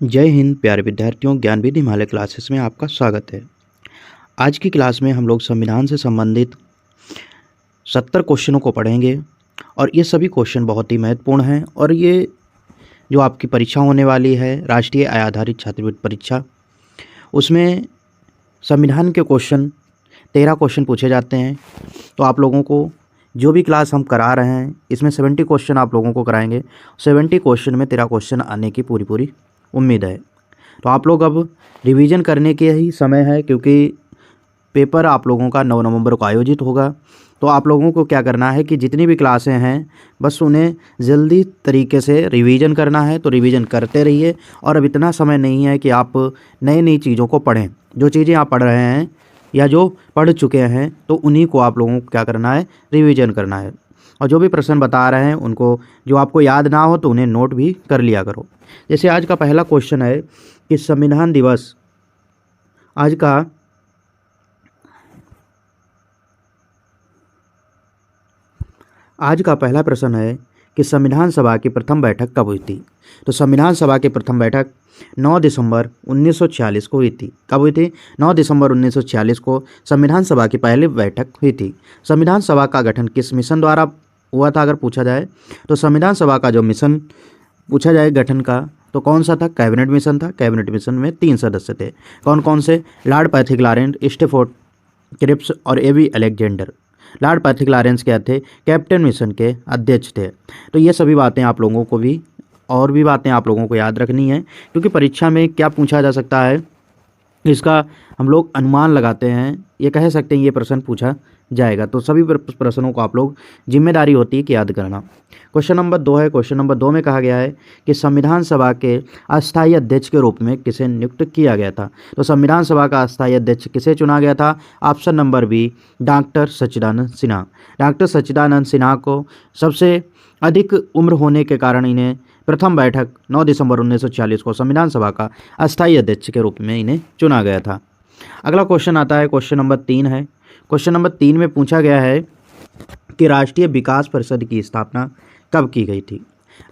जय हिंद प्यारे विद्यार्थियों, ज्ञानविधि हिमालय क्लासेस में आपका स्वागत है। आज की क्लास में हम लोग संविधान से संबंधित 70 क्वेश्चनों को पढ़ेंगे और ये सभी क्वेश्चन बहुत ही महत्वपूर्ण हैं। और ये जो आपकी परीक्षा होने वाली है, राष्ट्रीय आय आधारित छात्रवृत्ति परीक्षा, उसमें संविधान के क्वेश्चन 13 क्वेश्चन पूछे जाते हैं। तो आप लोगों को जो भी क्लास हम करा रहे हैं, इसमें 70 क्वेश्चन आप लोगों को कराएंगे। 70 क्वेश्चन में 13 क्वेश्चन आने की पूरी उम्मीद है। तो आप लोग अब रिवीजन करने के ही समय है, क्योंकि पेपर आप लोगों का 9 नवंबर को आयोजित होगा। तो आप लोगों को क्या करना है कि जितनी भी क्लासें हैं, बस उन्हें जल्दी तरीके से रिवीजन करना है। तो रिवीजन करते रहिए। और अब इतना समय नहीं है कि आप नई नई चीज़ों को पढ़ें। जो चीज़ें आप पढ़ रहे हैं या जो पढ़ चुके हैं, तो उन्हीं को आप लोगों को क्या करना है, रिवीजन करना है। और जो भी प्रश्न बता रहे हैं उनको, जो आपको याद ना हो तो उन्हें नोट भी कर लिया करो। जैसे आज का पहला क्वेश्चन है कि संविधान दिवस आज का पहला प्रश्न है कि संविधान सभा की प्रथम बैठक कब हुई थी। तो संविधान सभा की प्रथम बैठक 9 दिसंबर 1946 को हुई थी। कब हुई थी? 9 दिसंबर 1946 को संविधान सभा की पहली बैठक हुई थी। संविधान सभा का गठन किस मिशन द्वारा हुआ था, अगर पूछा जाए तो संविधान सभा का जो मिशन पूछा जाए गठन का, तो कौन सा था? कैबिनेट मिशन था। कैबिनेट मिशन में 3 सदस्य थे। कौन कौन से? Lord Pethick Lawrence, Stafford Cripps और A V Alexander. Lord Pethick Lawrence क्या थे? कैप्टन मिशन के अध्यक्ष थे। तो ये सभी बातें आप लोगों को भी, और भी बातें आप लोगों को याद रखनी है, क्योंकि परीक्षा में क्या पूछा जा सकता है, इसका हम लोग अनुमान लगाते हैं। ये कह सकते हैं ये प्रश्न पूछा जाएगा। तो सभी प्रश्नों को आप लोग, जिम्मेदारी होती है कि याद करना। क्वेश्चन नंबर 2 है। क्वेश्चन नंबर 2 में कहा गया है कि संविधान सभा के अस्थायी अध्यक्ष के रूप में किसे नियुक्त किया गया था। तो संविधान सभा का अस्थायी अध्यक्ष किसे चुना गया था? ऑप्शन नंबर बी, डॉक्टर सच्चिदानंद सिन्हा। डॉक्टर सच्चिदानंद सिन्हा को सबसे अधिक उम्र होने के कारण इन्हें प्रथम बैठक 9 दिसंबर 1946 को संविधान सभा का अस्थायी अध्यक्ष के रूप में इन्हें चुना गया था। अगला क्वेश्चन आता है, क्वेश्चन नंबर 3 है। क्वेश्चन नंबर 3 में पूछा गया है कि राष्ट्रीय विकास परिषद की स्थापना कब की गई थी।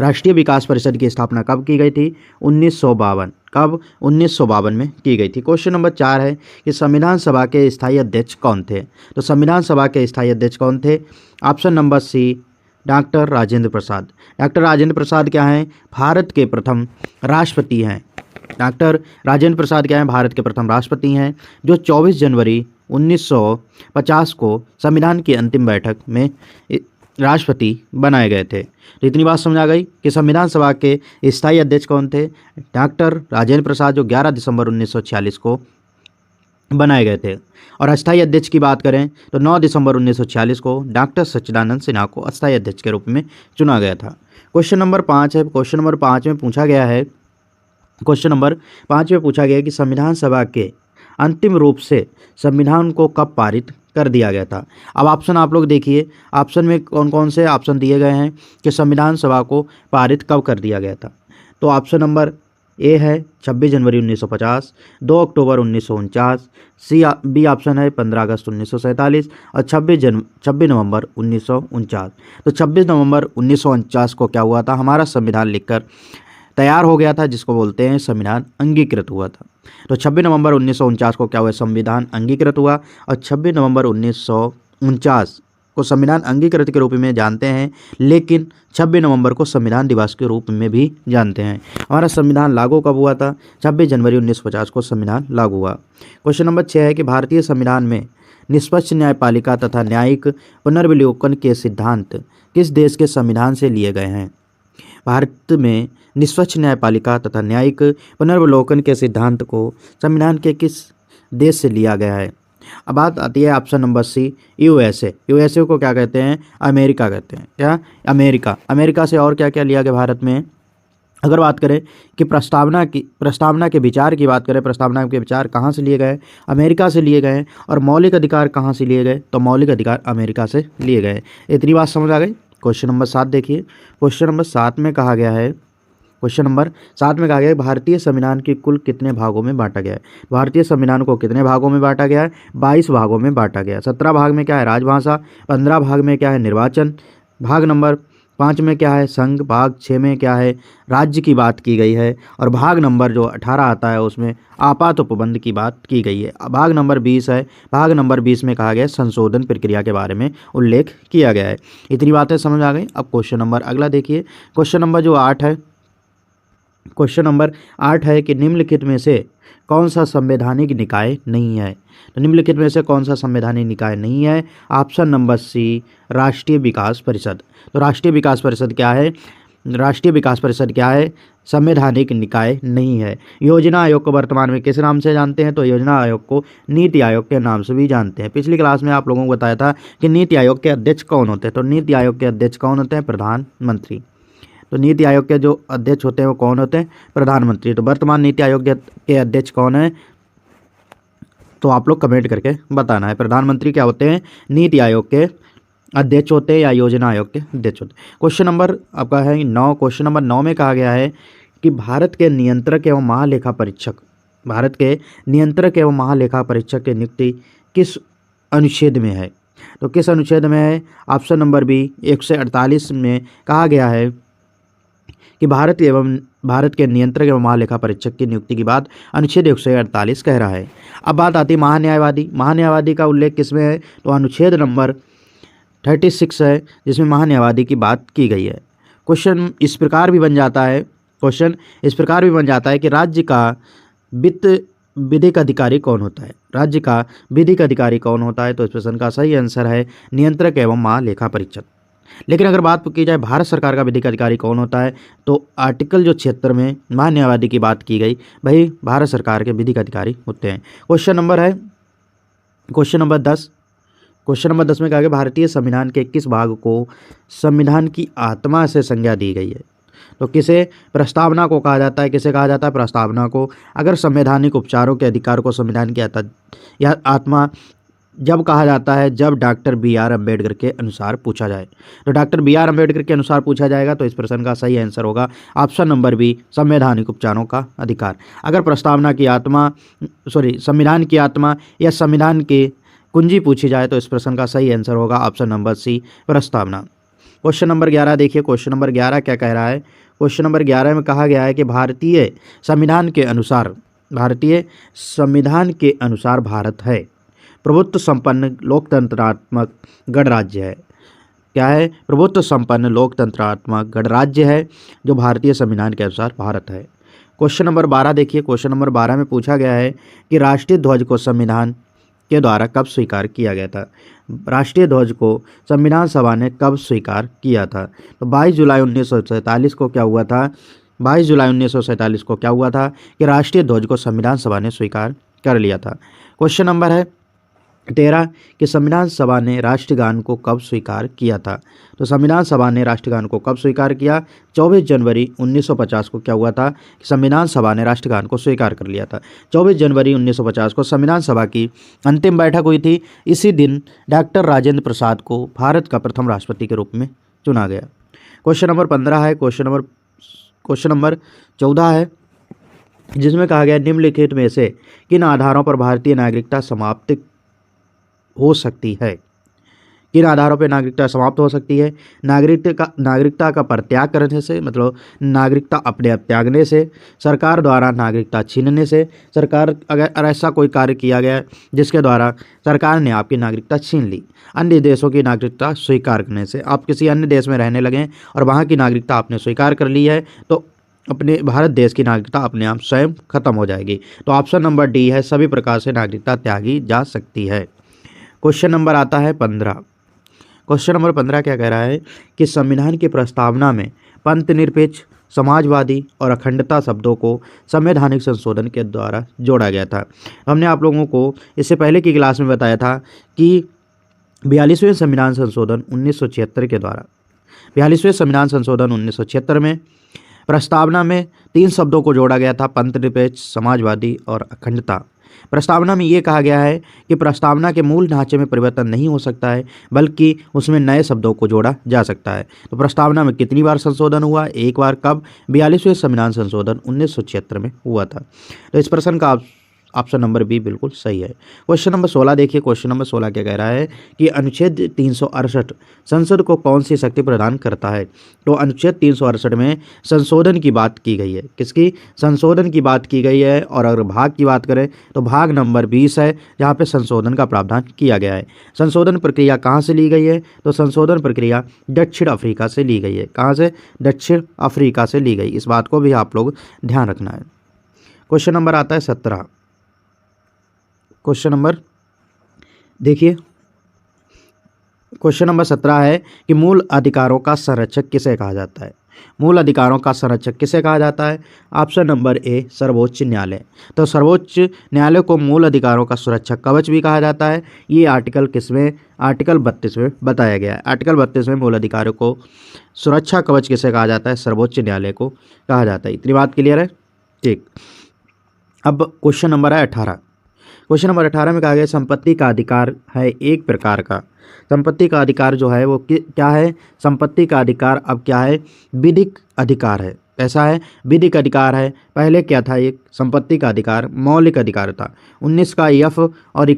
राष्ट्रीय विकास परिषद की स्थापना कब की गई थी? 1952। कब? 1952 में की गई थी। क्वेश्चन नंबर 4 है कि संविधान सभा के स्थायी अध्यक्ष कौन थे। तो संविधान सभा के स्थायी अध्यक्ष कौन थे? Option number C, doctor Rajendra Prasad. Doctor Rajendra Prasad क्या हैं? भारत के प्रथम राष्ट्रपति हैं। डॉक्टर राजेंद्र प्रसाद क्या हैं? भारत के प्रथम राष्ट्रपति हैं, जो 24 जनवरी 1950 को संविधान की अंतिम बैठक में राष्ट्रपति बनाए गए थे। तो इतनी बात समझ आ गई कि संविधान सभा के स्थायी अध्यक्ष कौन थे? डॉक्टर राजेंद्र प्रसाद, जो 11 दिसंबर 1946 को बनाए गए थे। और अस्थायी अध्यक्ष की बात करें तो 9 दिसंबर 1946 को डॉक्टर सच्चिदानंद सिन्हा को अस्थायी अध्यक्ष के रूप में चुना गया था। क्वेश्चन नंबर 5 है। क्वेश्चन नंबर 5 में पूछा गया है, क्वेश्चन नंबर 5 में पूछा गया है कि संविधान सभा के अंतिम रूप से संविधान को कब पारित कर दिया गया था। अब ऑप्शन आप लोग देखिए, ऑप्शन में कौन कौन से ऑप्शन दिए गए हैं कि संविधान सभा को पारित कब कर दिया गया था। तो ऑप्शन नंबर ए है 26 जनवरी 1950, 2 अक्टूबर 1949, बी ऑप्शन है 15 अगस्त 1947 और 26 नवंबर 1949। तो 26 नवंबर 1949 को क्या हुआ था? हमारा संविधान लिखकर तैयार हो गया था, जिसको बोलते हैं संविधान अंगीकृत हुआ था। तो 26 नवंबर 1949 को क्या हुआ? संविधान अंगीकृत हुआ। और 26 नवंबर 1949 को संविधान अंगीकृत के रूप में जानते हैं, लेकिन 26 नवंबर को संविधान दिवस के रूप में भी जानते हैं। हमारा संविधान लागू कब हुआ था? 26 जनवरी 1950 को संविधान लागू हुआ। क्वेश्चन नंबर 6 है कि भारतीय संविधान में निष्पक्ष न्यायपालिका तथा न्यायिक पुनर्विलोकन के सिद्धांत किस देश के संविधान से लिए गए हैं। भारत में निष्पक्ष न्यायपालिका तथा न्यायिक पुनर्विलोकन के सिद्धांत को संविधान के किस देश से लिया गया है। अब बात आती है option number C, USA. USA को क्या कहते हैं? अमेरिका कहते हैं। क्या? अमेरिका। अमेरिका से और क्या क्या लिया गया भारत में? अगर बात करें कि प्रस्तावना के विचार की बात करें, प्रस्तावना के विचार कहाँ से लिए गए? अमेरिका से लिए गए। और मौलिक अधिकार कहाँ से लिए गए? तो मौलिक अधिकार अमेरिका से लिए गए। इतनी बात समझ आ गई। क्वेश्चन नंबर 7 देखिए। क्वेश्चन नंबर 7 में कहा गया है, भारतीय संविधान के कुल कितने भागों में बांटा गया है। भारतीय संविधान को कितने भागों में बांटा गया है? 22 भागों में बांटा गया है। 17 भाग में क्या है? राजभाषा। 15 भाग में क्या है? निर्वाचन। भाग नंबर 5 में क्या है संघ, भाग 6 में क्या है राज्य की बात की गई है, और भाग नंबर जो 18 आता है उसमें आपात उपबंध की बात की गई है। भाग नंबर 20 है, भाग नंबर 20 में कहा गया है संशोधन प्रक्रिया के बारे में उल्लेख किया गया है। इतनी बातें समझ आ गई। अब क्वेश्चन नंबर अगला देखिए, क्वेश्चन नंबर जो 8 है, क्वेश्चन नंबर 8 है कि निम्नलिखित में से कौन सा संवैधानिक निकाय नहीं है। तो निम्नलिखित में से कौन सा संवैधानिक निकाय नहीं है? ऑप्शन नंबर सी, राष्ट्रीय विकास परिषद। तो राष्ट्रीय विकास परिषद क्या है? राष्ट्रीय विकास परिषद क्या है? संवैधानिक निकाय नहीं है। योजना आयोग को वर्तमान में किस नाम से जानते हैं? तो योजना आयोग को नीति आयोग के नाम से भी जानते हैं। पिछली क्लास में आप लोगों को बताया था कि नीति आयोग के अध्यक्ष कौन होते हैं। तो नीति आयोग के अध्यक्ष कौन होते हैं? प्रधानमंत्री। तो नीति आयोग के जो अध्यक्ष होते हैं वो कौन होते हैं? प्रधानमंत्री। तो वर्तमान नीति आयोग के अध्यक्ष कौन है? तो आप लोग कमेंट करके बताना है। प्रधानमंत्री क्या होते हैं? नीति आयोग के अध्यक्ष होते हैं या योजना आयोग के अध्यक्ष होते हैं। क्वेश्चन नंबर आपका है 9। क्वेश्चन नंबर 9 में कहा गया है कि भारत के नियंत्रक एवं महालेखा परीक्षक, भारत के नियंत्रक एवं महालेखा परीक्षक की नियुक्ति किस अनुच्छेद में है? तो किस अनुच्छेद में है? ऑप्शन नंबर बी 148 में कहा गया है कि भारत के नियंत्रक एवं महालेखा परीक्षक की नियुक्ति की बात अनुच्छेद 148 कह रहा है। अब बात आती है महान्यायवादी। महान्यायवादी का उल्लेख किसमें है? तो अनुच्छेद नंबर 36 है, जिसमें महान्यायवादी की बात की गई है। क्वेश्चन इस प्रकार भी बन जाता है, कि राज्य का विधिक अधिकारी कौन होता है? राज्य का विधिक अधिकारी कौन होता है? तो इस प्रश्न का सही आंसर है नियंत्रक एवं महालेखा परीक्षक। लेकिन अगर बात की जाए भारत सरकार का विधिक अधिकारी कौन होता है, तो आर्टिकल जो 76 में महान्यायवादी की बात की गई, भाई भारत सरकार के विधिक अधिकारी होते हैं। Question number 10। क्वेश्चन नंबर 10 में कहा गया भारतीय संविधान के किस भाग को संविधान की आत्मा से संज्ञा दी गई है? तो किसे प्रस्तावना को कहा जाता है? किसे कहा जाता है? प्रस्तावना को। अगर संवैधानिक उपचारों के अधिकार को संविधान की आत्मा जब कहा जाता है जब डॉक्टर बी.आर. अम्बेडकर के अनुसार पूछा जाए। तो डॉक्टर बी.आर. अम्बेडकर के अनुसार पूछा जाएगा, तो इस प्रश्न का सही आंसर होगा ऑप्शन नंबर बी, संवैधानिक उपचारों का अधिकार। अगर संविधान की आत्मा या संविधान की कुंजी पूछी जाए तो इस प्रश्न का सही आंसर होगा ऑप्शन नंबर सी, प्रस्तावना। क्वेश्चन नंबर 11 देखिए, क्वेश्चन नंबर 11 क्या कह रहा है? क्वेश्चन नंबर 11 में कहा गया है कि भारतीय संविधान के अनुसार भारत है प्रभुत्व संपन्न लोकतंत्रात्मक गणराज्य है। क्या है? प्रभुत्व संपन्न लोकतंत्रात्मक गणराज्य है, जो भारतीय संविधान के अनुसार भारत है। क्वेश्चन नंबर 12 देखिए, क्वेश्चन नंबर 12 में पूछा गया है कि राष्ट्रीय ध्वज को संविधान के द्वारा कब स्वीकार किया गया था? राष्ट्रीय ध्वज को संविधान सभा ने कब स्वीकार किया था? तो 22 जुलाई 1947 को क्या हुआ था? 22 जुलाई 1947 को क्या हुआ था कि राष्ट्रीय ध्वज को संविधान सभा ने स्वीकार कर लिया था। क्वेश्चन नंबर है 13 कि संविधान सभा ने राष्ट्रगान को कब स्वीकार किया था? तो संविधान सभा ने राष्ट्रगान को कब स्वीकार किया? 24 जनवरी 1950 को क्या हुआ था कि संविधान सभा ने राष्ट्रगान को स्वीकार कर लिया था। 24 जनवरी 1950 को संविधान सभा की अंतिम बैठक हुई थी। इसी दिन डॉक्टर राजेंद्र प्रसाद को भारत का प्रथम राष्ट्रपति के रूप में चुना गया। क्वेश्चन नंबर 15 है, क्वेश्चन नंबर 14 है, जिसमें कहा गया निम्नलिखित में से किन आधारों पर भारतीय नागरिकता समाप्त हो सकती है? किन आधारों पर नागरिकता समाप्त हो सकती है? नागरिकता का परित्याग करने से, मतलब नागरिकता अपने आप त्यागने से, सरकार द्वारा नागरिकता छीनने से, सरकार अगर ऐसा कोई कार्य किया गया जिसके द्वारा सरकार ने आपकी नागरिकता छीन ली, अन्य देशों की नागरिकता स्वीकार करने से, आप किसी अन्य देश में रहने लगे और वहाँ की नागरिकता आपने स्वीकार कर ली है, तो अपने भारत देश की नागरिकता अपने आप स्वयं खत्म हो जाएगी। तो ऑप्शन नंबर डी है, सभी प्रकार से नागरिकता त्यागी जा सकती है। क्वेश्चन नंबर आता है 15। क्वेश्चन नंबर 15 क्या कह रहा है कि संविधान की प्रस्तावना में पंथनिरपेक्ष, समाजवादी और अखंडता शब्दों को संवैधानिक संशोधन के द्वारा जोड़ा गया था। हमने आप लोगों को इससे पहले की क्लास में बताया था कि 42वें संविधान संशोधन 1976 के द्वारा 42वें संविधान संशोधन 1976 में प्रस्तावना में 3 शब्दों को जोड़ा गया था, पंथनिरपेक्ष, समाजवादी और अखंडता। प्रस्तावना में ये कहा गया है कि प्रस्तावना के मूल ढांचे में परिवर्तन नहीं हो सकता है, बल्कि उसमें नए शब्दों को जोड़ा जा सकता है। तो प्रस्तावना में कितनी बार संशोधन हुआ? एक बार। कब? 42वें संविधान संशोधन 1976 में हुआ था। तो इस प्रश्न का ऑप्शन नंबर बी बिल्कुल सही है। क्वेश्चन नंबर 16 देखिए, क्वेश्चन नंबर 16 क्या कह रहा है कि अनुच्छेद 368 संसद को कौन सी शक्ति प्रदान करता है। तो अनुच्छेद 368 में संशोधन की बात की गई है। किसकी? संशोधन की बात की गई है। और अगर भाग की बात करें तो भाग नंबर 20 है, जहाँ पे संशोधन का प्रावधान किया गया है। संशोधन प्रक्रिया कहाँ से ली गई है? तो संशोधन प्रक्रिया दक्षिण अफ्रीका से ली गई है। कहाँ से? दक्षिण अफ्रीका से ली गई। इस बात को भी आप लोग ध्यान रखना है। क्वेश्चन नंबर आता है 17। क्वेश्चन नंबर देखिए, क्वेश्चन नंबर 17 है कि मूल अधिकारों का संरक्षक किसे कहा जाता है। मूल अधिकारों का संरक्षक किसे कहा जाता है? ऑप्शन नंबर ए सर्वोच्च न्यायालय। तो सर्वोच्च न्यायालय को मूल अधिकारों का सुरक्षा कवच भी कहा जाता है। ये आर्टिकल किसमें? आर्टिकल 32 में बताया गया है। आर्टिकल 32 में मूल अधिकारों को सुरक्षा कवच किसे कहा जाता है? सर्वोच्च न्यायालय को कहा जाता है। इतनी बात क्लियर है? ठीक। अब क्वेश्चन नंबर है 18। क्वेश्चन नंबर 18 में कहा गया संपत्ति का अधिकार है एक प्रकार का। संपत्ति का अधिकार जो है वो क्या है? संपत्ति का अधिकार अब क्या है? विधिक अधिकार है। कैसा है? विधिक अधिकार है। पहले क्या था? एक संपत्ति का अधिकार मौलिक अधिकार था। 19 का एफ और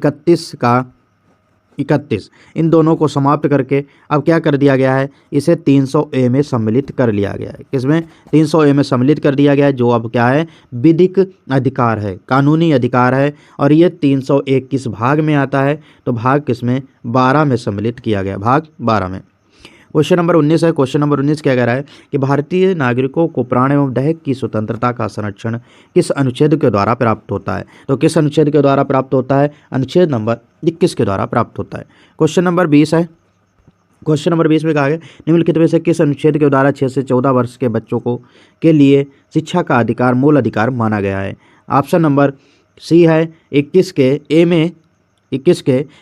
31 इन दोनों को समाप्त करके अब क्या कर दिया गया है? इसे 300A में सम्मिलित कर लिया गया है। किसमें? 300A में सम्मिलित कर दिया गया है, जो अब क्या है? विधिक अधिकार है, कानूनी अधिकार है। और ये 301 किस भाग में आता है? तो भाग किसमें? 12 में सम्मिलित किया गया, भाग 12 में। क्वेश्चन नंबर 19 है। क्वेश्चन नंबर 19 क्या कह रहा है कि भारतीय नागरिकों को प्राण एवं देह की स्वतंत्रता का संरक्षण किस अनुच्छेद के द्वारा प्राप्त होता है। तो किस अनुच्छेद के द्वारा प्राप्त होता है? अनुच्छेद नंबर 21 के द्वारा प्राप्त होता है। क्वेश्चन नंबर 20 है। क्वेश्चन नंबर 20 में कहा गया निम्नलिखित में से किस अनुच्छेद के द्वारा 6 से 14 वर्ष के बच्चों को के लिए शिक्षा का अधिकार मूल अधिकार माना गया है। ऑप्शन नंबर सी है 21 के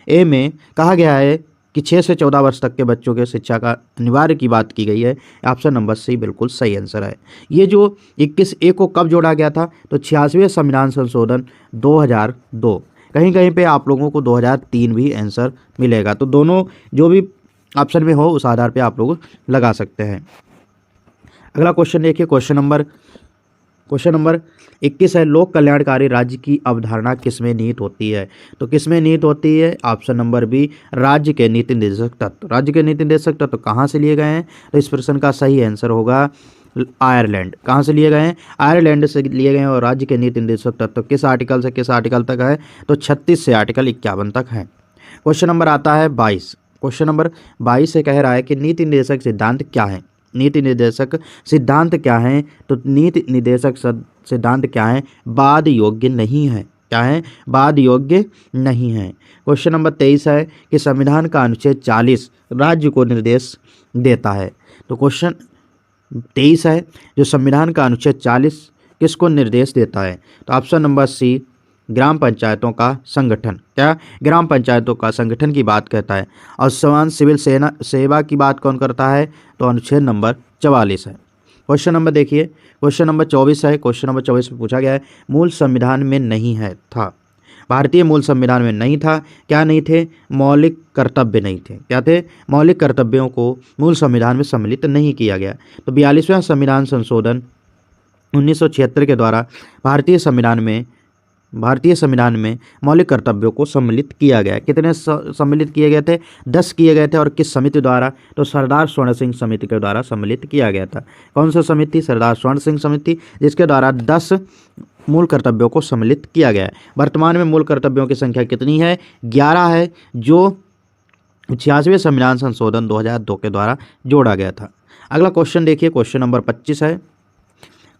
ए में कहा गया है कि 6 से 14 वर्ष तक के बच्चों के शिक्षा का अनिवार्य की बात की गई है। ऑप्शन नंबर सी बिल्कुल सही आंसर है। ये जो 21A को कब जोड़ा गया था? तो 86वें संविधान संशोधन 2002। कहीं कहीं पे आप लोगों को 2003 भी आंसर मिलेगा। तो दोनों जो भी ऑप्शन में हो उस आधार पे आप लोग लगा सकते हैं। अगला क्वेश्चन देखिए, क्वेश्चन नंबर 21 है लोक कल्याणकारी राज्य की अवधारणा किसमें निहित होती है। तो किसमें निहित होती है? ऑप्शन नंबर बी राज्य के नीति निर्देशक तत्व। राज्य के नीति निर्देशक तत्व कहाँ से लिए गए हैं? तो इस प्रश्न का सही आंसर होगा आयरलैंड। कहाँ से लिए गए हैं? आयरलैंड से लिए गए हैं। और राज्य के नीति निर्देशक तत्व किस आर्टिकल से किस आर्टिकल तक है? तो 36 से आर्टिकल 51 तक है। क्वेश्चन नंबर आता है 22। क्वेश्चन नंबर 22 से कह रहा है कि नीति निर्देशक सिद्धांत क्या है। नीति निर्देशक सिद्धांत क्या है? तो नीति निर्देशक सिद्धांत क्या है? वाद योग्य नहीं है। क्या है? वाद योग्य नहीं है। क्वेश्चन नंबर 23 है कि संविधान का अनुच्छेद 40 राज्य को निर्देश देता है। तो क्वेश्चन 23 है जो संविधान का अनुच्छेद 40 किसको निर्देश देता है? तो ऑप्शन नंबर सी ग्राम पंचायतों का संगठन। क्या? ग्राम पंचायतों का संगठन की बात करता है। और समान सिविल सेवा की बात कौन करता है? तो अनुच्छेद नंबर 44 है। क्वेश्चन नंबर देखिए, क्वेश्चन नंबर 24 है। क्वेश्चन नंबर 24 में पूछा गया है मूल संविधान में नहीं है था। भारतीय मूल संविधान में नहीं था। क्या नहीं थे? मौलिक कर्तव्य नहीं थे। क्या थे? मौलिक कर्तव्यों को मूल संविधान में सम्मिलित नहीं किया गया। तो 42वां संविधान संशोधन 1976 के द्वारा भारतीय संविधान में मौलिक कर्तव्यों को सम्मिलित किया गया। कितने सम्मिलित किए गए थे? 10 किए गए थे। और किस समिति द्वारा? तो सरदार स्वर्ण सिंह समिति के द्वारा सम्मिलित किया गया था। कौन सा समिति? सरदार स्वर्ण सिंह समिति, जिसके द्वारा 10 मूल कर्तव्यों को सम्मिलित किया गया है। वर्तमान में मूल कर्तव्यों की संख्या कितनी है? 11 है, जो 86वें संविधान संशोधन 2002 के द्वारा जोड़ा गया था। अगला क्वेश्चन देखिए, क्वेश्चन नंबर 25 है।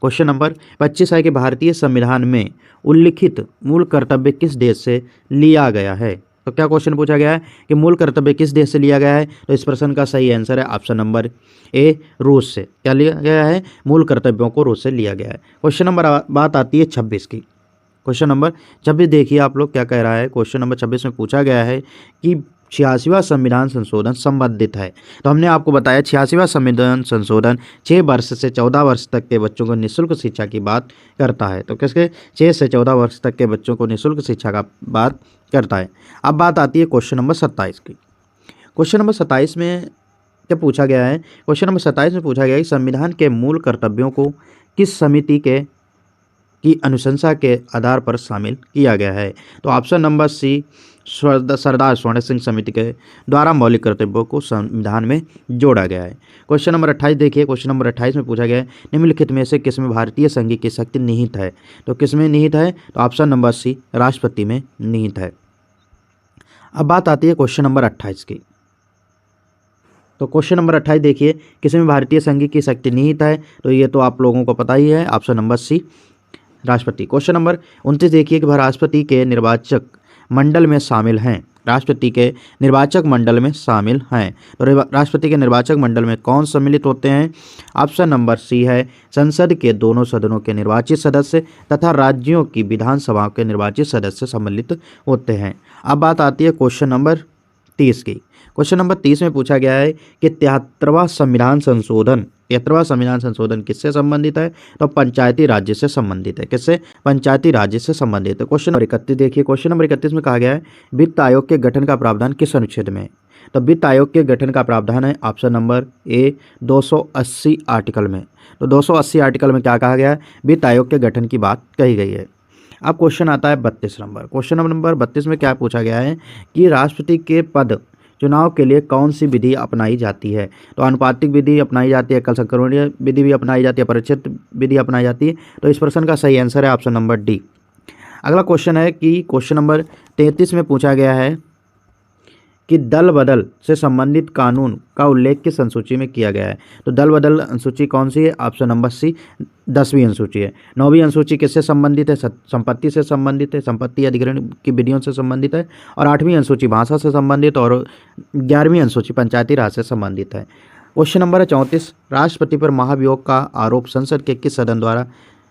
क्वेश्चन नंबर 25 है कि भारतीय संविधान में उल्लिखित मूल कर्तव्य किस देश से लिया गया है। तो क्या क्वेश्चन पूछा गया है कि मूल कर्तव्य किस देश से लिया गया है? तो इस प्रश्न का सही आंसर है ऑप्शन नंबर ए रूस से। क्या लिया गया है? मूल कर्तव्यों को रूस से लिया गया है। क्वेश्चन नंबर बात आती है 26 की। क्वेश्चन नंबर 26 देखिए आप लोग क्या कह रहा है। क्वेश्चन नंबर 26 में पूछा गया है कि 86वां संविधान संशोधन संबंधित है। तो हमने आपको बताया 86वां संविधान संशोधन 6 वर्ष से 14 वर्ष तक के बच्चों को निःशुल्क शिक्षा की बात करता है। तो किसके? 6 से 14 वर्ष तक के बच्चों को निःशुल्क शिक्षा का बात करता है। अब बात आती है क्वेश्चन नंबर 27 की। क्वेश्चन नंबर 27 में क्या पूछा गया है? क्वेश्चन नंबर 27 में पूछा गया है कि संविधान के मूल कर्तव्यों को किस की अनुशंसा के आधार पर शामिल किया गया है। तो ऑप्शन नंबर सी सरदार स्वर्ण सिंह समिति के द्वारा मौलिक कर्तव्यों को संविधान में जोड़ा गया है। क्वेश्चन नंबर 28 देखिए, क्वेश्चन नंबर 28 में पूछा गया है निम्नलिखित में से किसमें भारतीय संघ की शक्ति निहित है। तो किसमें निहित है, तो ऑप्शन नंबर सी राष्ट्रपति में निहित है। अब बात आती है क्वेश्चन नंबर 28 की। तो क्वेश्चन नंबर 28 देखिए, किसमें भारतीय संघ की शक्ति निहित है, तो ये तो आप लोगों को पता ही है, ऑप्शन नंबर सी राष्ट्रपति। क्वेश्चन नंबर 29 देखिए कि वह राष्ट्रपति के निर्वाचक मंडल में शामिल हैं। राष्ट्रपति के निर्वाचक मंडल में शामिल हैं, तो राष्ट्रपति के निर्वाचक मंडल में कौन सम्मिलित होते हैं, ऑप्शन नंबर सी है संसद के दोनों सदनों के निर्वाचित सदस्य तथा राज्यों की विधानसभाओं के निर्वाचित सदस्य सम्मिलित होते हैं। अब बात आती है क्वेश्चन नंबर 30 की। क्वेश्चन नंबर 30 में पूछा गया है कि 73वां संविधान संशोधन किससे संबंधित है, तो पंचायती राज्य से संबंधित है। किससे, पंचायती राज्य से संबंधित है। क्वेश्चन नंबर 31 देखिए, क्वेश्चन नंबर 31 में कहा गया है वित्त आयोग के गठन का प्रावधान किस अनुच्छेद में है। तो वित्त आयोग के गठन का प्रावधान है ऑप्शन नंबर ए 280 आर्टिकल में। तो 280 आर्टिकल में क्या कहा गया है, वित्त आयोग के गठन की बात कही गई है। अब क्वेश्चन आता है 32 नंबर। क्वेश्चन नंबर 32 में क्या पूछा गया है कि राष्ट्रपति के पद चुनाव के लिए कौन सी विधि अपनाई जाती है। तो अनुपातिक विधि अपनाई जाती है, एकल संक्रमणीय विधि भी अपनाई जाती है, परिच्छेद विधि अपनाई जाती है। तो इस प्रश्न का सही आंसर है ऑप्शन नंबर डी। अगला क्वेश्चन है कि क्वेश्चन नंबर 33 में पूछा गया है कि दल बदल से संबंधित कानून का उल्लेख किस अनुसूची में किया गया है। तो दल बदल अनुसूची कौन सी है, ऑप्शन नंबर सी 10वीं अनुसूची है। 9वीं अनुसूची किससे संबंधित है, संपत्ति से संबंधित है, संपत्ति अधिग्रहण की विधियों से संबंधित है। और 8वीं अनुसूची भाषा से संबंधित और 11वीं अनुसूची पंचायती राज से संबंधित है। क्वेश्चन नंबर 34, राष्ट्रपति पर महाभियोग का आरोप संसद के किस सदन द्वारा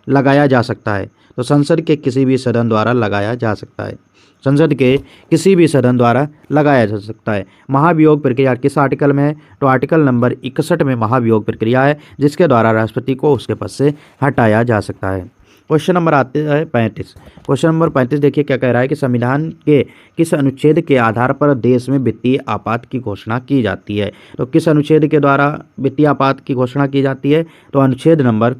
लगाया जा सकता है। तो संसद के किसी भी सदन द्वारा लगाया जा सकता है, संसद के किसी भी सदन द्वारा लगाया जा सकता है। महाभियोग प्रक्रिया किस आर्टिकल में है, तो आर्टिकल नंबर 61 में महाभियोग प्रक्रिया है जिसके द्वारा राष्ट्रपति को उसके पद से हटाया जा सकता है। क्वेश्चन नंबर आते हैं 35। क्वेश्चन नंबर 35 देखिए क्या कह रहा है कि संविधान के किस अनुच्छेद के आधार पर देश में वित्तीय आपात की घोषणा की जाती है। तो किस अनुच्छेद के द्वारा वित्तीय आपात की घोषणा की जाती है, तो अनुच्छेद नंबर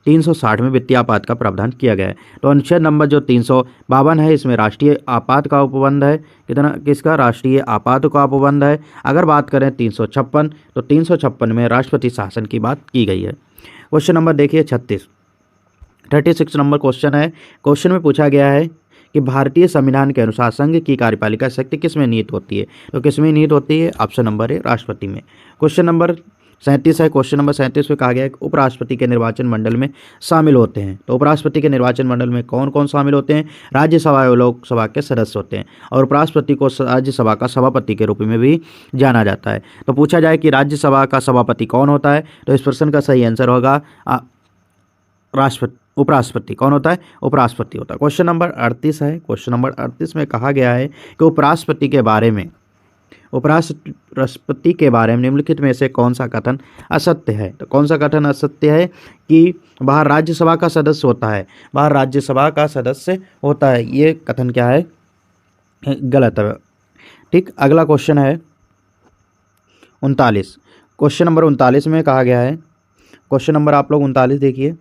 360 में वित्तीय आपात का प्रावधान किया गया है। तो अनुच्छेद नंबर जो 352 है इसमें राष्ट्रीय आपात का उपबंध है। किसका, राष्ट्रीय आपात का उपबंध है। अगर बात करें 356, तो 356 में राष्ट्रपति शासन की बात की गई है। क्वेश्चन नंबर देखिए 36 नंबर क्वेश्चन है। क्वेश्चन में पूछा गया है कि भारतीय संविधान के अनुसार संघ की कार्यपालिका शक्ति किसमें निहित होती है। तो किसमें निहित होती है, ऑप्शन नंबर ए राष्ट्रपति में। क्वेश्चन नंबर 37 है। क्वेश्चन नंबर 37 में कहा गया है कि उपराष्ट्रपति के निर्वाचन मंडल में शामिल होते हैं। तो उपराष्ट्रपति के निर्वाचन मंडल में कौन कौन शामिल होते हैं, राज्यसभा और लोकसभा के सदस्य होते हैं। और उपराष्ट्रपति को राज्यसभा का सभापति के रूप में भी जाना जाता है। तो पूछा जाए कि राज्यसभा का सभापति कौन होता है, तो इस प्रश्न का सही आंसर होगा उपराष्ट्रपति। कौन होता है, उपराष्ट्रपति होता है। क्वेश्चन नंबर 38 है। क्वेश्चन नंबर 38 में कहा गया है कि उपराष्ट्रपति के बारे में निम्नलिखित में से कौन सा कथन असत्य है। तो कौन सा कथन असत्य है कि बाहर राज्यसभा का सदस्य होता है, बाहर राज्यसभा का सदस्य होता है, ये कथन क्या है, गलत है। ठीक, अगला क्वेश्चन है 39। क्वेश्चन नंबर 39 में कहा गया है, क्वेश्चन नंबर आप लोग 39 देखिए।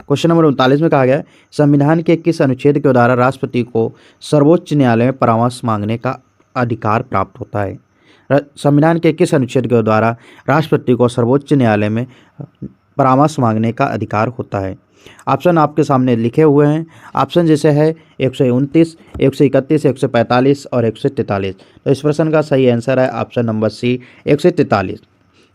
क्वेश्चन नंबर 39 में कहा गया है संविधान के किस अनुच्छेद के द्वारा राष्ट्रपति को सर्वोच्च न्यायालय में परामर्श मांगने का अधिकार प्राप्त होता है। संविधान के किस अनुच्छेद के द्वारा राष्ट्रपति को सर्वोच्च न्यायालय में परामर्श मांगने का अधिकार होता है। ऑप्शन आपके सामने लिखे हुए हैं। ऑप्शन जैसे है 129, 131, 145 और 143। तो इस प्रश्न का सही आंसर है option number C 143।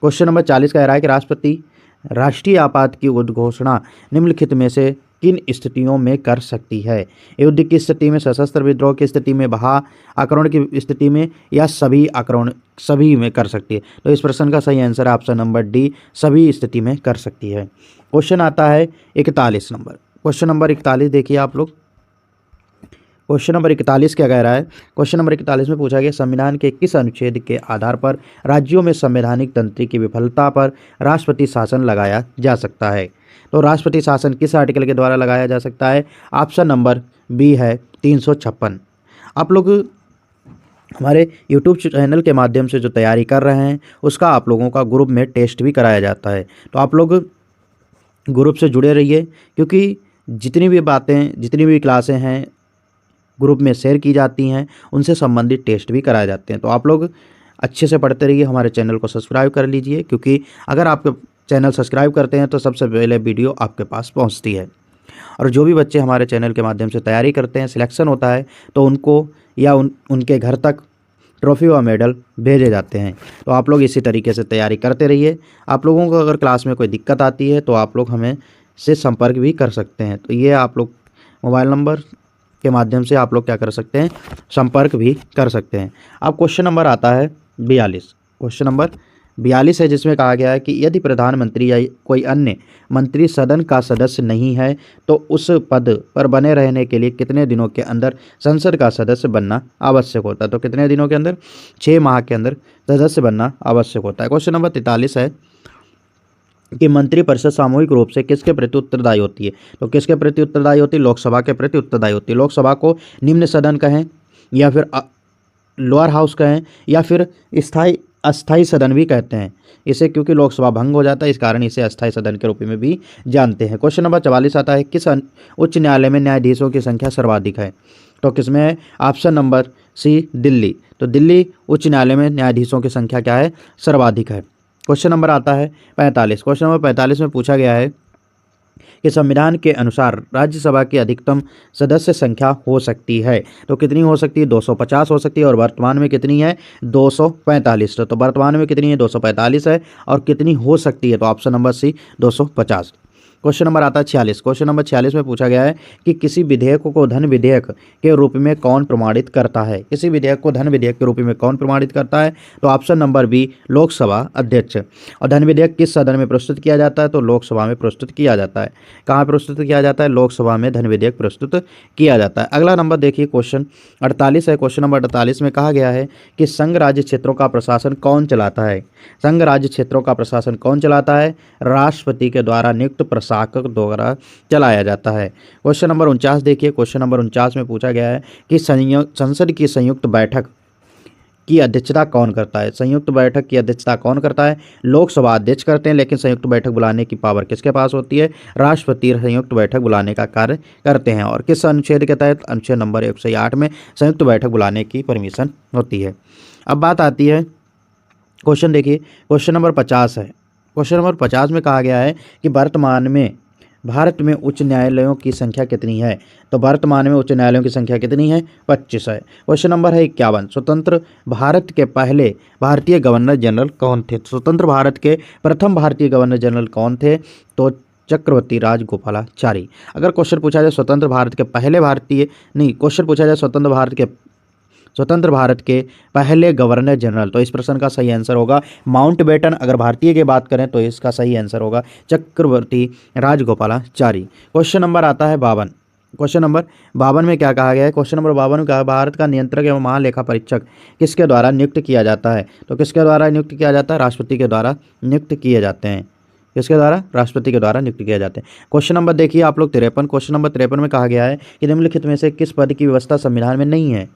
Question number 40 कह रहा है कि राष्ट्रपति राष्ट्रीय आपात की घोषणा निम्नलिखित में से किन स्थितियों में कर सकती है। युद्ध की स्थिति में, सशस्त्र विद्रोह की स्थिति में, आक्रमण की स्थिति में, या सभी में कर सकती है। तो इस प्रश्न का सही आंसर है ऑप्शन नंबर डी, सभी स्थिति में कर सकती है। क्वेश्चन आता है 41 नंबर। क्वेश्चन नंबर 41 देखिए आप लोग। क्वेश्चन नंबर 41 क्या कह रहा है, क्वेश्चन नंबर 41 में पूछा गया संविधान के किस अनुच्छेद के आधार पर राज्यों में संवैधानिक तंत्र की विफलता पर राष्ट्रपति शासन लगाया जा सकता है। तो राष्ट्रपति शासन किस आर्टिकल के द्वारा लगाया जा सकता है, ऑप्शन नंबर बी है 356। आप लोग हमारे यूट्यूब चैनल के माध्यम से जो तैयारी कर रहे हैं उसका आप लोगों का ग्रुप में टेस्ट भी कराया जाता है। तो आप लोग ग्रुप से जुड़े रहिए, क्योंकि जितनी भी बातें, जितनी भी क्लासें हैं ग्रुप में शेयर की जाती हैं, उनसे संबंधित टेस्ट भी कराए जाते हैं। तो आप लोग अच्छे से पढ़ते रहिए, हमारे चैनल को सब्सक्राइब कर लीजिए, क्योंकि अगर आप चैनल सब्सक्राइब करते हैं तो सबसे पहले वीडियो आपके पास पहुंचती है। और जो भी बच्चे हमारे चैनल के माध्यम से तैयारी करते हैं, सिलेक्शन होता है, तो उनको या उनके घर तक ट्रॉफी व मेडल भेजे जाते हैं। तो आप लोग इसी तरीके से तैयारी करते रहिए। आप लोगों को अगर क्लास में कोई दिक्कत आती है तो आप लोग हमें से संपर्क भी कर सकते हैं। तो ये आप लोग मोबाइल नंबर के माध्यम से आप लोग क्या कर सकते हैं, संपर्क भी कर सकते हैं। अब क्वेश्चन नंबर आता है 42। क्वेश्चन नंबर 42 है, जिसमें कहा गया है कि यदि प्रधानमंत्री या कोई अन्य मंत्री सदन का सदस्य नहीं है तो उस पद पर बने रहने के लिए कितने दिनों के अंदर संसद का सदस्य बनना आवश्यक होता है। तो कितने दिनों के अंदर, 6 माह के अंदर सदस्य बनना आवश्यक होता है। क्वेश्चन नंबर 43 है कि मंत्रिपरिषद सामूहिक रूप से किसके प्रति उत्तरदायी होती है। तो किसके प्रति उत्तरदायी होती है, लोकसभा के प्रति उत्तरदायी होती है। लोकसभा को निम्न सदन कहें या फिर लोअर हाउस कहें या फिर अस्थाई सदन भी कहते हैं इसे, क्योंकि लोकसभा भंग हो जाता है, इस कारण इसे अस्थाई सदन के रूप में भी जानते हैं। क्वेश्चन नंबर 44 आता है, किस उच्च न्यायालय में न्यायाधीशों की संख्या सर्वाधिक है। तो किसमें है, ऑप्शन नंबर सी दिल्ली। तो दिल्ली उच्च न्यायालय में न्यायाधीशों की संख्या क्या है, सर्वाधिक है। क्वेश्चन नंबर आता है 45। क्वेश्चन नंबर 45 में पूछा गया है कि संविधान के अनुसार राज्यसभा की अधिकतम सदस्य संख्या हो सकती है। तो कितनी हो सकती है, 250 हो सकती है, और वर्तमान में कितनी है, 245। तो वर्तमान में कितनी है, 245 है, और कितनी हो सकती है, तो option number C 250। Question number आता है 46। क्वेश्चन नंबर 46 में पूछा गया है कि किसी विधेयक को धन विधेयक के रूप में कौन प्रमाणित करता है। किसी विधेयक को धन विधेयक के रूप में कौन प्रमाणित करता है। तो ऑप्शन नंबर बी लोकसभा अध्यक्ष। और धन विधेयक किस सदन में प्रस्तुत किया जाता है, तो लोकसभा में प्रस्तुत किया जाता है। कहाँ प्रस्तुत किया जाता है, लोकसभा में धन विधेयक प्रस्तुत किया जाता है। अगला नंबर देखिए, क्वेश्चन 48 है। क्वेश्चन नंबर 48 में कहा गया है कि संघ राज्य क्षेत्रों का प्रशासन कौन चलाता है। संघ राज्य क्षेत्रों का प्रशासन कौन चलाता है, राष्ट्रपति के द्वारा नियुक्त प्रशासक द्वारा चलाया जाता है। क्वेश्चन नंबर 49 देखिए। क्वेश्चन नंबर 49 में पूछा गया है कि संसद की संयुक्त बैठक की अध्यक्षता कौन करता है। संयुक्त बैठक की अध्यक्षता कौन करता है, लोकसभा अध्यक्ष करते हैं, लेकिन संयुक्त बैठक बुलाने की पावर किसके पास होती है, राष्ट्रपति संयुक्त बैठक बुलाने का कार्य करते हैं। और किस अनुच्छेद के तहत, अनुच्छेद नंबर 108 में संयुक्त बैठक बुलाने की परमिशन होती है। अब बात आती है, क्वेश्चन देखिए, क्वेश्चन नंबर 50 है। क्वेश्चन नंबर 50 में कहा गया है कि वर्तमान में भारत में उच्च न्यायालयों की संख्या कितनी है। तो वर्तमान में उच्च न्यायालयों की संख्या कितनी है, 25 है। क्वेश्चन नंबर है 51। स्वतंत्र भारत के पहले भारतीय गवर्नर जनरल कौन थे। स्वतंत्र भारत के प्रथम भारतीय गवर्नर जनरल कौन थे, तो चक्रवर्ती राजगोपालाचारी। अगर क्वेश्चन पूछा जाए स्वतंत्र भारत के पहले भारतीय, नहीं, क्वेश्चन पूछा जाए स्वतंत्र भारत के पहले गवर्नर जनरल, तो इस प्रश्न का सही आंसर होगा माउंटबेटन। अगर भारतीय की बात करें तो इसका सही आंसर होगा चक्रवर्ती राजगोपालाचारी। क्वेश्चन नंबर आता है 52। क्वेश्चन नंबर 52 में क्या कहा गया है, क्वेश्चन नंबर 52 में कहा, भारत का नियंत्रक एवं महालेखा परीक्षक किसके द्वारा नियुक्त किया जाता है। तो किसके द्वारा नियुक्त किया जाता है, राष्ट्रपति के द्वारा नियुक्त किए जाते हैं। किसके द्वारा, राष्ट्रपति के द्वारा नियुक्त किए जाते हैं। क्वेश्चन नंबर देखिए आप लोग 53। क्वेश्चन नंबर 53 में कहा गया है कि निम्नलिखित में से किस पद की व्यवस्था संविधान में नहीं है।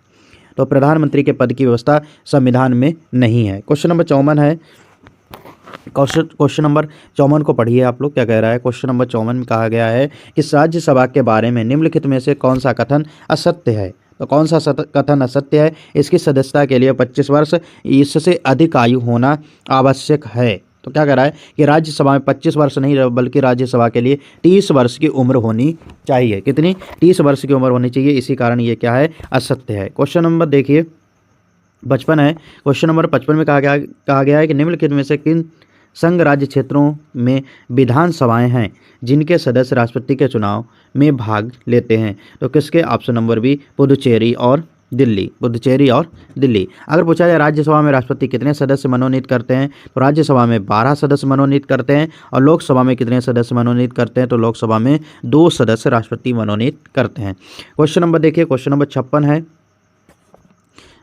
तो प्रधानमंत्री के पद की व्यवस्था संविधान में नहीं है। क्वेश्चन नंबर 54 है। क्वेश्चन नंबर 54 को पढ़िए आप लोग, क्या कह रहा है। क्वेश्चन नंबर 54 में कहा गया है कि राज्यसभा के बारे में निम्नलिखित में से कौन सा कथन असत्य है। तो कौन सा कथन असत्य है, इसकी सदस्यता के लिए 25 वर्ष इससे अधिक आयु होना आवश्यक है। तो क्या कह रहा है कि राज्यसभा में 25 वर्ष नहीं बल्कि राज्यसभा के लिए 30 वर्ष की उम्र होनी चाहिए। कितनी, 30 वर्ष की उम्र होनी चाहिए, इसी कारण ये क्या है, असत्य है। क्वेश्चन नंबर देखिए 55 है। क्वेश्चन नंबर 55 में कहा गया है कि निम्नलिखित में से किन संघ राज्य क्षेत्रों में विधानसभाएं हैं जिनके सदस्य राष्ट्रपति के चुनाव में भाग लेते हैं। तो किसके, ऑप्शन नंबर बी पुदुचेरी और दिल्ली। पुदुचेरी और दिल्ली। अगर पूछा जाए राज्यसभा में राष्ट्रपति कितने सदस्य मनोनीत करते हैं, तो राज्यसभा में 12 सदस्य मनोनीत करते हैं। और लोकसभा में कितने सदस्य मनोनीत करते हैं, तो लोकसभा में 2 सदस्य राष्ट्रपति मनोनीत करते हैं। क्वेश्चन नंबर देखिए, क्वेश्चन नंबर 56 है।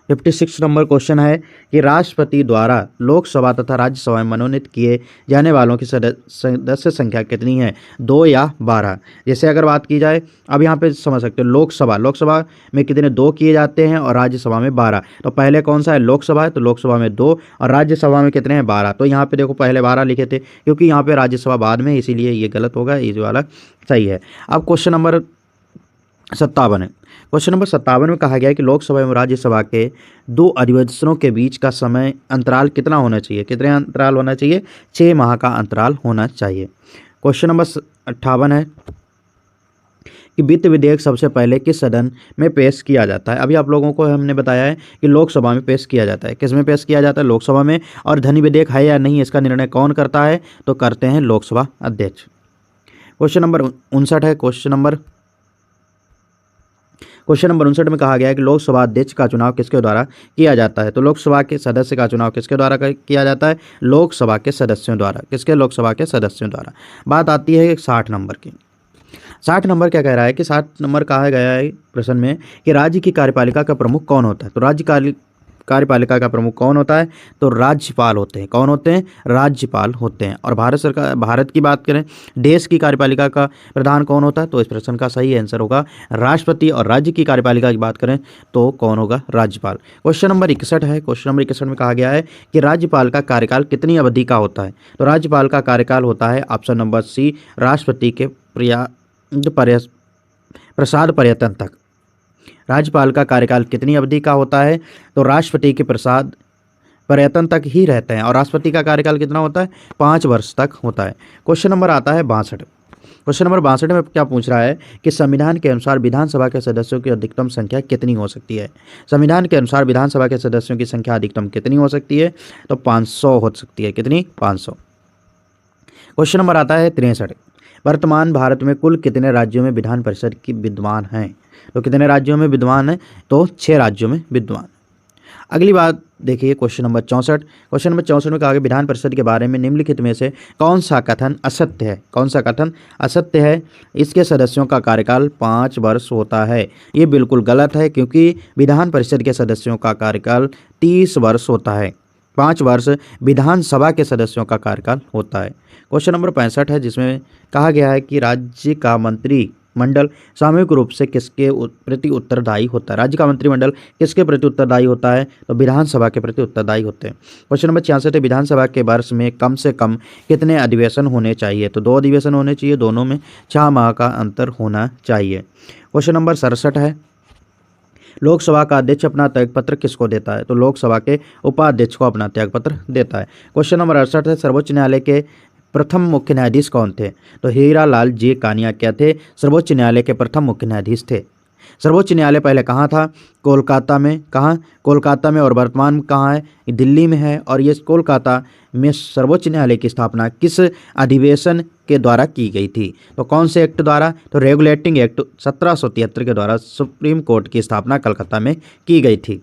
56 नंबर क्वेश्चन है कि राष्ट्रपति द्वारा लोकसभा तथा राज्यसभा में मनोनीत किए जाने वालों की सदस्य संख्या कितनी है, 2 या 12। जैसे अगर बात की जाए, अब यहाँ पे समझ सकते हो लोकसभा में कितने 2 किए जाते हैं और राज्यसभा में 12। तो पहले कौन सा है, लोकसभा है, तो लोकसभा में 2 और राज्यसभा में कितने हैं, 12। तो यहाँ पे देखो पहले 12 लिखे थे क्योंकि यहाँ पे राज्यसभा बाद में, इसीलिए ये गलत होगा, ये जो वाला सही है। अब क्वेश्चन नंबर 57 है। क्वेश्चन नंबर 57 में कहा गया है कि लोकसभा एवं राज्यसभा के 2 अधिवेशनों के बीच का समय अंतराल कितना होना चाहिए, कितने अंतराल होना चाहिए, 6 माह का अंतराल होना चाहिए। क्वेश्चन नंबर 58 है कि वित्त विधेयक सबसे पहले किस सदन में पेश किया जाता है। अभी आप लोगों को हमने बताया है कि लोकसभा में पेश किया जाता है। किस में पेश किया जाता है, लोकसभा में। और धनी विधेयक है या नहीं, इसका निर्णय कौन करता है, तो करते हैं लोकसभा अध्यक्ष। क्वेश्चन नंबर 59 है। क्वेश्चन नंबर 59 में कहा गया है कि लोकसभा अध्यक्ष का चुनाव किसके द्वारा किया जाता है। तो लोकसभा के सदस्य का चुनाव किसके द्वारा किया जाता है, लोकसभा के सदस्यों द्वारा। किसके, लोकसभा के सदस्यों द्वारा। बात आती है 60 नंबर की। 60 नंबर क्या कह रहा है कि 60 नंबर कहा गया है प्रश्न में कि राज्य की कार्यपालिका का प्रमुख कौन होता है। तो राज्य कार्यपालिका का प्रमुख कौन होता है, तो राज्यपाल होते हैं। कौन होते हैं, राज्यपाल होते हैं। और भारत की बात करें, देश की कार्यपालिका का प्रधान कौन होता है, तो इस प्रश्न का सही आंसर होगा राष्ट्रपति। और राज्य की कार्यपालिका की बात करें तो कौन होगा, राज्यपाल। क्वेश्चन नंबर 61 है। क्वेश्चन नंबर 61 में कहा गया है कि राज्यपाल का कार्यकाल कितनी अवधि का होता है। तो राज्यपाल का कार्यकाल होता है ऑप्शन नंबर सी, राष्ट्रपति के प्रसाद पर्यटन तक। राज्यपाल का कार्यकाल कितनी अवधि का होता है, तो राष्ट्रपति के प्रसाद पर्यटन तक ही रहते हैं। और राष्ट्रपति का कार्यकाल कितना होता है, 5 वर्ष तक होता है। क्वेश्चन नंबर आता है 62। क्वेश्चन नंबर 62 में क्या पूछ रहा है कि संविधान के अनुसार विधानसभा के सदस्यों की अधिकतम संख्या कितनी हो सकती है। संविधान के अनुसार विधानसभा के सदस्यों की संख्या अधिकतम कितनी हो सकती है, तो 500 हो सकती है। कितनी, 500। क्वेश्चन नंबर आता है 63। वर्तमान भारत में कुल कितने राज्यों में विधान परिषद की विद्यमान हैं। तो कितने राज्यों में विद्यमान है, तो 6 राज्यों में विद्यमान। अगली बात देखिए क्वेश्चन नंबर 64। क्वेश्चन नंबर 64 में कहा गया विधान परिषद के बारे में निम्नलिखित में से कौन सा कथन असत्य है। कौन सा कथन असत्य है, इसके सदस्यों का कार्यकाल 5 वर्ष होता है। ये बिल्कुल गलत है क्योंकि विधान परिषद के सदस्यों का कार्यकाल 30 वर्ष होता है। 5 वर्ष विधानसभा के सदस्यों का कार्यकाल होता है। क्वेश्चन नंबर 65 है, जिसमें कहा गया है कि राज्य का मंत्रिमंडल सामूहिक रूप से किसके प्रति उत्तरदायी होता है। राज्य का मंत्रिमंडल किसके प्रति उत्तरदायी होता है, तो विधानसभा के प्रति उत्तरदायी होते हैं। क्वेश्चन नंबर 66 है, विधानसभा के वर्ष में कम से कम कितने अधिवेशन होने चाहिए। तो 2 अधिवेशन होने चाहिए, दोनों में 6 माह का अंतर होना चाहिए। क्वेश्चन नंबर 67 है, लोकसभा का अध्यक्ष अपना त्यागपत्र किसको देता है। तो लोकसभा के उपाध्यक्ष को अपना त्यागपत्र देता है। क्वेश्चन नंबर 68 है, सर्वोच्च न्यायालय के प्रथम मुख्य न्यायाधीश कौन थे। तो हीरालाल जी कानिया क्या थे, सर्वोच्च न्यायालय के प्रथम मुख्य न्यायाधीश थे। सर्वोच्च न्यायालय पहले कहाँ था, कोलकाता में। कहाँ, कोलकाता में। और वर्तमान में कहाँ है, दिल्ली में है। और ये कोलकाता में सर्वोच्च न्यायालय की स्थापना किस अधिवेशन के द्वारा की गई थी। तो कौन से एक्ट द्वारा, तो रेगुलेटिंग एक्ट 1773 के द्वारा सुप्रीम कोर्ट की स्थापना कलकत्ता में की गई थी।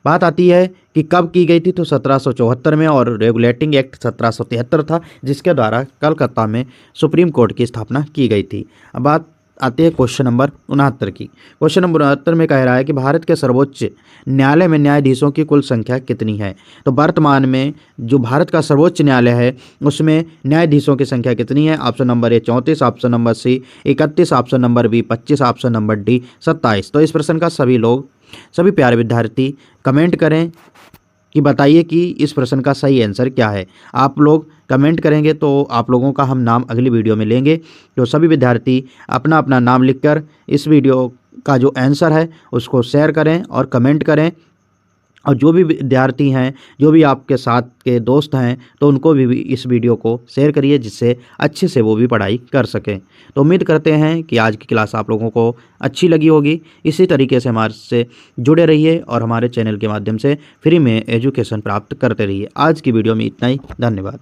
बात आती है कि कब की गई थी, तो 1774 में। और रेगुलेटिंग एक्ट 1773 था, जिसके द्वारा कलकत्ता में सुप्रीम कोर्ट की स्थापना की गई थी। अब बात आती है क्वेश्चन नंबर 69 की। क्वेश्चन नंबर 69 में कह रहा है कि भारत के सर्वोच्च न्यायालय में न्यायाधीशों की कुल संख्या कितनी है। तो वर्तमान में जो भारत का सर्वोच्च न्यायालय है उसमें न्यायाधीशों की संख्या कितनी है। Option number A 34, option number C 31, option number B 25, option number D 27। तो इस प्रश्न का सभी प्यारे विद्यार्थी कमेंट करें कि बताइए कि इस प्रश्न का सही आंसर क्या है। आप लोग कमेंट करेंगे तो आप लोगों का हम नाम अगली वीडियो में लेंगे। तो सभी विद्यार्थी अपना अपना नाम लिखकर इस वीडियो का जो आंसर है उसको शेयर करें और कमेंट करें। और जो भी विद्यार्थी हैं, जो भी आपके साथ के दोस्त हैं, तो उनको भी इस वीडियो को शेयर करिए, जिससे अच्छे से वो भी पढ़ाई कर सकें। तो उम्मीद करते हैं कि आज की क्लास आप लोगों को अच्छी लगी होगी। इसी तरीके से हमारे से जुड़े रहिए और हमारे चैनल के माध्यम से फ्री में एजुकेशन प्राप्त करते रहिए। आज की वीडियो में इतना ही। धन्यवाद।